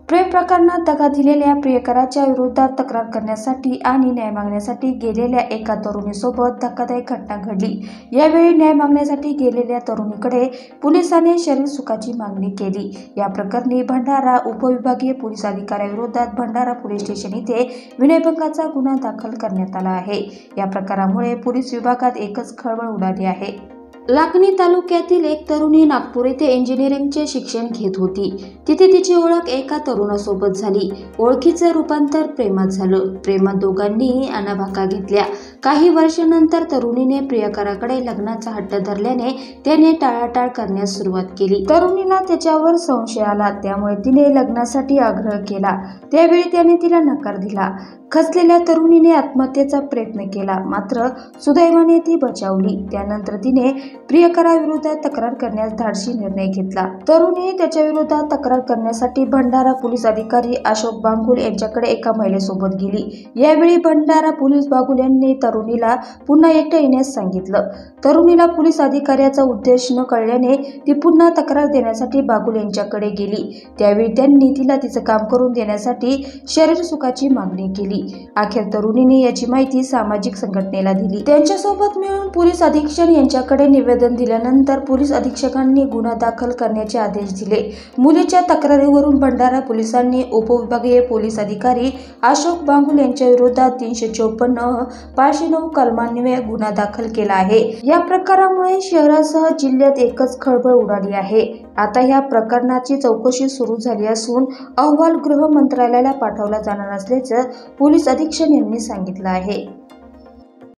प्रेम प्रकरणात दगा दिलेल्या प्रियकराच्या विरोधात तक्रार करण्यासाठी आणि न्याय मागण्यासाठी गेलेल्या एका तरुणीसोबत धक्कादायक घटना घडली। यावेळी न्याय मागण्यासाठी गेलेल्या तरुणीकडे पोलिसांनी शरीर सुखाची मागणी केली। या प्रकरणी भंडारा उपविभागीय पोलीस अधिकाऱ्याविरोधात भंडारा पोलीस स्टेशन येथे विनयभंगाचा गुन्हा दाखल करण्यात आला आहे। या प्रकारामुळे पोलीस विभागात एकच खळबळ उडाली आहे। लाखनी तालुक्यातील एक तरुणी नागपूर येथे इंजिनिअरिंगचे शिक्षण घेत होती। तिथे तिची ओळख एका तरुणासोबत झाली। ओळखीचं रूपांतर प्रेमात झालं। प्रेमात दोघांनीही अनाभाका घेतल्या। काही वर्षांनंतर तरुणीने प्रियकराकडे लग्नाचा हट्ट धरल्याने त्याने टाळाटाळ करण्यास सुरुवात केली। तरुणीला त्याच्यावर संशय आला, त्यामुळे तिने लग्नासाठी आग्रह केला। त्यावेळी त्याने तिला नकार दिला। खचलेल्या तरुणीने आत्महत्येचा प्रयत्न केला, मात्र सुदैवाने ती बचावली। त्यानंतर तिने प्रियकराविरोधात तक्रार करण्यास धाडसी निर्णय घेतला। तरुणी त्याच्या विरोधात तक्रार करण्यासाठी भंडारा पोलीस अधिकारी अशोक बांगुल यांच्याकडे एका महिलेसोबत गेली। यावेळी भंडारा पोलीस बांगुल यांनी तरुणीला पुन्हा एकटे येण्यास सांगितलं। तरुणीला पोलीस अधिकाऱ्याचा उद्देश न कळल्याने ती पुन्हा तक्रार देण्यासाठी बांगुल यांच्याकडे गेली। त्यावेळी त्यांनी तिला तिचं काम करून देण्यासाठी शरीर सुखाची मागणी केली। अखेर तरुणीने याची माहिती सामाजिक संघटनेला दिली। त्यांच्यासोबत मिळून पोलीस अधीक्षक यांच्याकडे निवेदन दिल्यानंतर पोलीस अधीक्षकांनी गुन्हा दाखल करण्याचे आदेश दिले। मुलीच्या तक्रारीवरून भंडारा पोलिसांनी उपविभागीय पोलीस अधिकारी अशोक बांगुल यांच्या विरोधात 354 509 कलमान्वये गुन्हा दाखल केला आहे। या प्रकारामुळे शहरासह जिल्ह्यात एकच खळबळ उडाली आहे। आता या प्रकरणाची चौकशी सुरू झाली असून अहवाल गृह मंत्रालयाला पाठवला जाणार असल्याचं पोलीस अधीक्षक यांनी सांगितलं आहे।